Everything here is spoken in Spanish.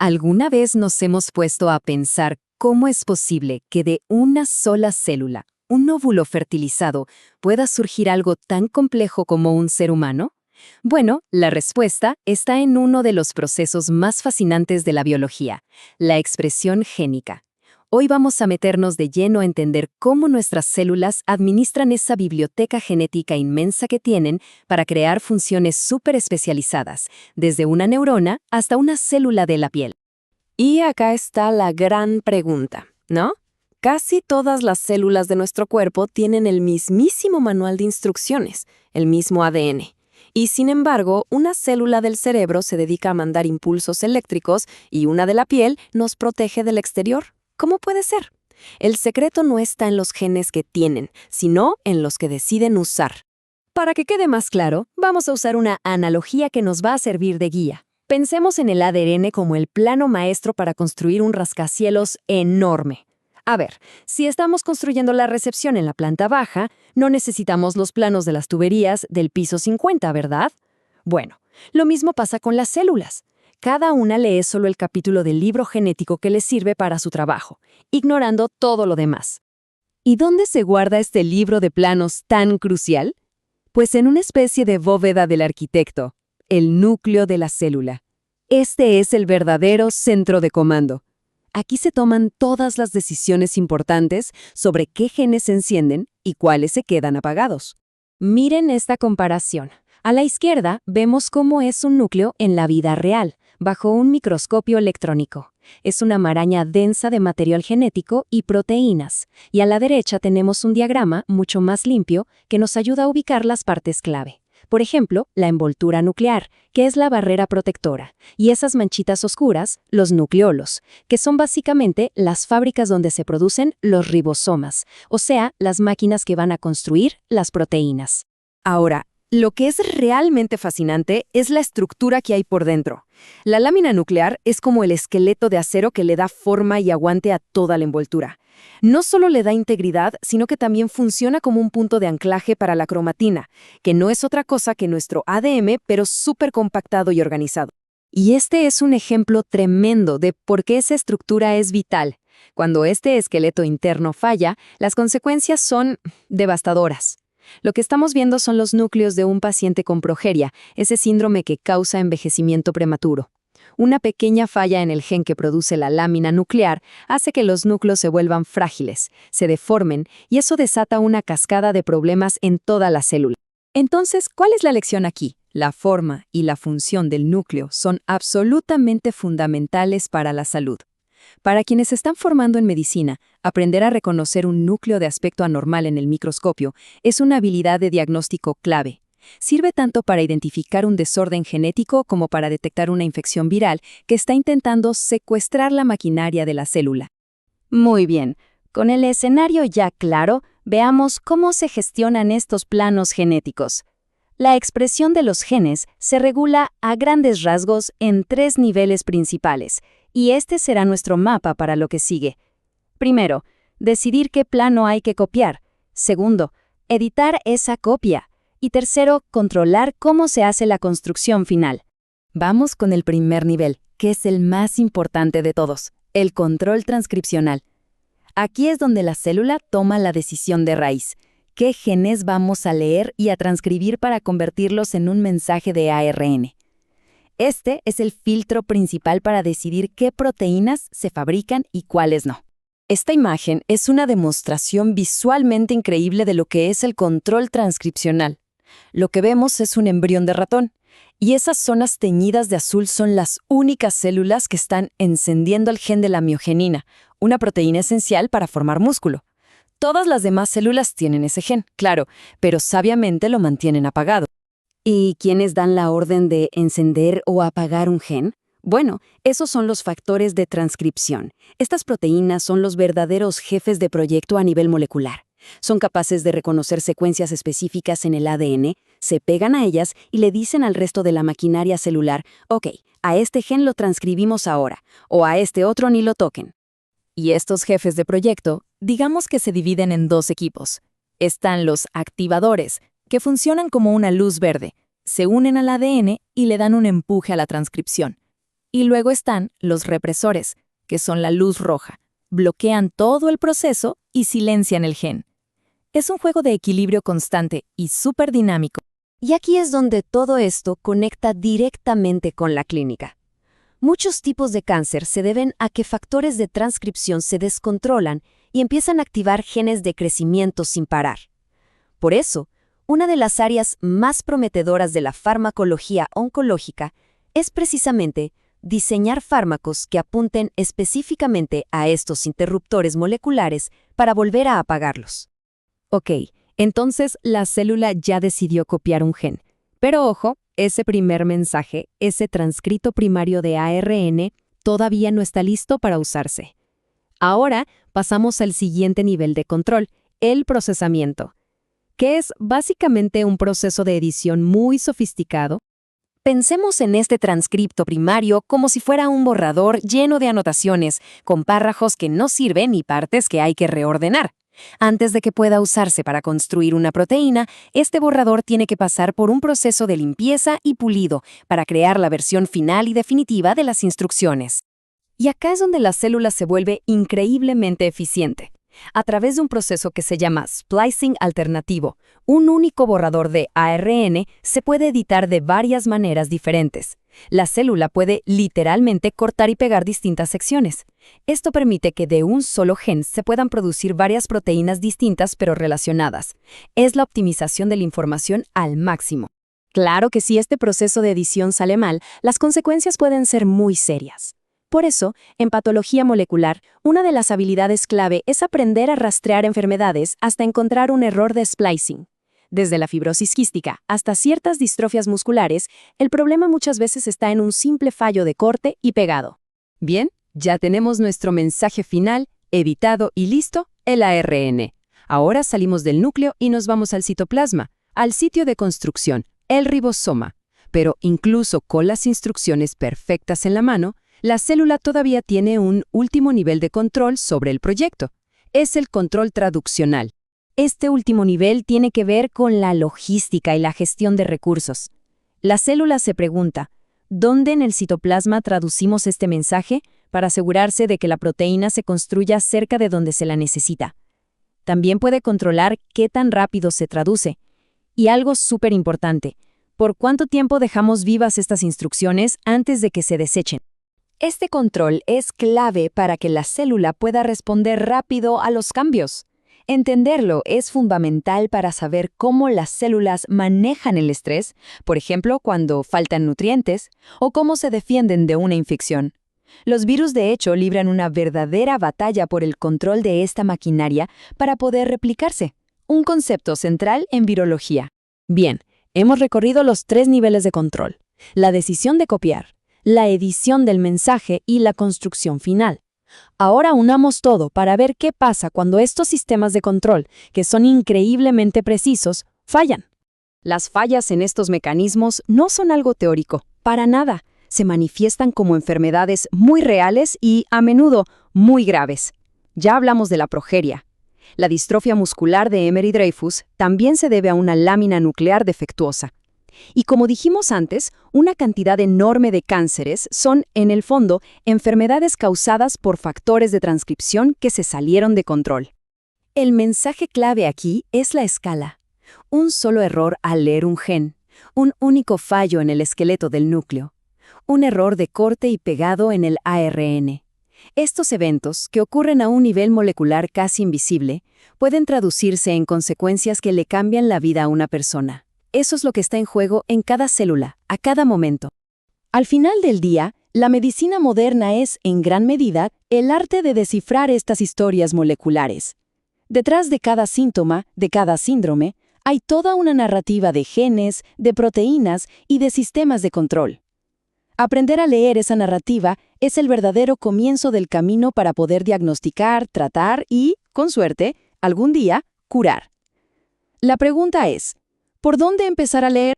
¿Alguna vez nos hemos puesto a pensar cómo es posible que de una sola célula, un óvulo fertilizado, pueda surgir algo tan complejo como un ser humano? Bueno, la respuesta está en uno de los procesos más fascinantes de la biología, la expresión génica. Hoy vamos a meternos de lleno a entender cómo nuestras células administran esa biblioteca genética inmensa que tienen para crear funciones súper especializadas, desde una neurona hasta una célula de la piel. Y acá está la gran pregunta, ¿no? Casi todas las células de nuestro cuerpo tienen el mismísimo manual de instrucciones, el mismo ADN. Y sin embargo, una célula del cerebro se dedica a mandar impulsos eléctricos y una de la piel nos protege del exterior. ¿Cómo puede ser? El secreto no está en los genes que tienen, sino en los que deciden usar. Para que quede más claro, vamos a usar una analogía que nos va a servir de guía. Pensemos en el ADN como el plano maestro para construir un rascacielos enorme. A ver, si estamos construyendo la recepción en la planta baja, no necesitamos los planos de las tuberías del piso 50, ¿verdad? Bueno, lo mismo pasa con las células. Cada una lee solo el capítulo del libro genético que les sirve para su trabajo, ignorando todo lo demás. ¿Y dónde se guarda este libro de planos tan crucial? Pues en una especie de bóveda del arquitecto, el núcleo de la célula. Este es el verdadero centro de comando. Aquí se toman todas las decisiones importantes sobre qué genes se encienden y cuáles se quedan apagados. Miren esta comparación. A la izquierda vemos cómo es un núcleo en la vida real, bajo un microscopio electrónico. Es una maraña densa de material genético y proteínas, y a la derecha tenemos un diagrama mucho más limpio que nos ayuda a ubicar las partes clave. Por ejemplo, la envoltura nuclear, que es la barrera protectora, y esas manchitas oscuras, los nucleolos, que son básicamente las fábricas donde se producen los ribosomas, o sea, las máquinas que van a construir las proteínas. Ahora, lo que es realmente fascinante es la estructura que hay por dentro. La lámina nuclear es como el esqueleto de acero que le da forma y aguante a toda la envoltura. No solo le da integridad, sino que también funciona como un punto de anclaje para la cromatina, que no es otra cosa que nuestro ADN, pero súper compactado y organizado. Y este es un ejemplo tremendo de por qué esa estructura es vital. Cuando este esqueleto interno falla, las consecuencias son devastadoras. Lo que estamos viendo son los núcleos de un paciente con progeria, ese síndrome que causa envejecimiento prematuro. Una pequeña falla en el gen que produce la lámina nuclear hace que los núcleos se vuelvan frágiles, se deformen, y eso desata una cascada de problemas en toda la célula. Entonces, ¿cuál es la lección aquí? La forma y la función del núcleo son absolutamente fundamentales para la salud. Para quienes se están formando en medicina, aprender a reconocer un núcleo de aspecto anormal en el microscopio es una habilidad de diagnóstico clave. Sirve tanto para identificar un desorden genético como para detectar una infección viral que está intentando secuestrar la maquinaria de la célula. Muy bien, con el escenario ya claro, veamos cómo se gestionan estos planos genéticos. La expresión de los genes se regula a grandes rasgos en 3 niveles principales, y este será nuestro mapa para lo que sigue. Primero, decidir qué plano hay que copiar. Segundo, editar esa copia. Y tercero, controlar cómo se hace la construcción final. Vamos con el primer nivel, que es el más importante de todos, el control transcripcional. Aquí es donde la célula toma la decisión de raíz. ¿Qué genes vamos a leer y a transcribir para convertirlos en un mensaje de ARN? Este es el filtro principal para decidir qué proteínas se fabrican y cuáles no. Esta imagen es una demostración visualmente increíble de lo que es el control transcripcional. Lo que vemos es un embrión de ratón, y esas zonas teñidas de azul son las únicas células que están encendiendo el gen de la miogenina, una proteína esencial para formar músculo. Todas las demás células tienen ese gen, claro, pero sabiamente lo mantienen apagado. ¿Y quiénes dan la orden de encender o apagar un gen? Bueno, esos son los factores de transcripción. Estas proteínas son los verdaderos jefes de proyecto a nivel molecular. Son capaces de reconocer secuencias específicas en el ADN, se pegan a ellas y le dicen al resto de la maquinaria celular, ok, a este gen lo transcribimos ahora, o a este otro ni lo toquen. Y estos jefes de proyecto, digamos que se dividen en 2 equipos. Están los activadores, que funcionan como una luz verde, se unen al ADN y le dan un empuje a la transcripción. Y luego están los represores, que son la luz roja. Bloquean todo el proceso y silencian el gen. Es un juego de equilibrio constante y súper dinámico. Y aquí es donde todo esto conecta directamente con la clínica. Muchos tipos de cáncer se deben a que factores de transcripción se descontrolan y empiezan a activar genes de crecimiento sin parar. Por eso, una de las áreas más prometedoras de la farmacología oncológica es precisamente diseñar fármacos que apunten específicamente a estos interruptores moleculares para volver a apagarlos. Ok, entonces la célula ya decidió copiar un gen. Pero ojo, ese primer mensaje, ese transcrito primario de ARN, todavía no está listo para usarse. Ahora pasamos al siguiente nivel de control, el procesamiento, que es básicamente un proceso de edición muy sofisticado. Pensemos en este transcripto primario como si fuera un borrador lleno de anotaciones, con párrafos que no sirven y partes que hay que reordenar. Antes de que pueda usarse para construir una proteína, este borrador tiene que pasar por un proceso de limpieza y pulido para crear la versión final y definitiva de las instrucciones. Y acá es donde la célula se vuelve increíblemente eficiente. A través de un proceso que se llama splicing alternativo, un único borrador de ARN se puede editar de varias maneras diferentes. La célula puede literalmente cortar y pegar distintas secciones. Esto permite que de un solo gen se puedan producir varias proteínas distintas pero relacionadas. Es la optimización de la información al máximo. Claro que si este proceso de edición sale mal, las consecuencias pueden ser muy serias. Por eso, en patología molecular, una de las habilidades clave es aprender a rastrear enfermedades hasta encontrar un error de splicing. Desde la fibrosis quística hasta ciertas distrofias musculares, el problema muchas veces está en un simple fallo de corte y pegado. Bien, ya tenemos nuestro mensaje final, editado y listo, el ARN. Ahora salimos del núcleo y nos vamos al citoplasma, al sitio de construcción, el ribosoma. Pero incluso con las instrucciones perfectas en la mano, la célula todavía tiene un último nivel de control sobre el proyecto. Es el control traduccional. Este último nivel tiene que ver con la logística y la gestión de recursos. La célula se pregunta, ¿dónde en el citoplasma traducimos este mensaje para asegurarse de que la proteína se construya cerca de donde se la necesita? También puede controlar qué tan rápido se traduce. Y algo súper importante, ¿por cuánto tiempo dejamos vivas estas instrucciones antes de que se desechen? Este control es clave para que la célula pueda responder rápido a los cambios. Entenderlo es fundamental para saber cómo las células manejan el estrés, por ejemplo, cuando faltan nutrientes, o cómo se defienden de una infección. Los virus, de hecho, libran una verdadera batalla por el control de esta maquinaria para poder replicarse, un concepto central en virología. Bien, hemos recorrido los 3 niveles de control: la decisión de copiar, la edición del mensaje y la construcción final. Ahora unamos todo para ver qué pasa cuando estos sistemas de control, que son increíblemente precisos, fallan. Las fallas en estos mecanismos no son algo teórico, para nada. Se manifiestan como enfermedades muy reales y, a menudo, muy graves. Ya hablamos de la progeria. La distrofia muscular de Emery-Dreifuss también se debe a una lámina nuclear defectuosa. Y como dijimos antes, una cantidad enorme de cánceres son, en el fondo, enfermedades causadas por factores de transcripción que se salieron de control. El mensaje clave aquí es la escala. Un solo error al leer un gen, un único fallo en el esqueleto del núcleo, un error de corte y pegado en el ARN. Estos eventos, que ocurren a un nivel molecular casi invisible, pueden traducirse en consecuencias que le cambian la vida a una persona. Eso es lo que está en juego en cada célula, a cada momento. Al final del día, la medicina moderna es, en gran medida, el arte de descifrar estas historias moleculares. Detrás de cada síntoma, de cada síndrome, hay toda una narrativa de genes, de proteínas y de sistemas de control. Aprender a leer esa narrativa es el verdadero comienzo del camino para poder diagnosticar, tratar y, con suerte, algún día, curar. La pregunta es, ¿por dónde empezar a leer?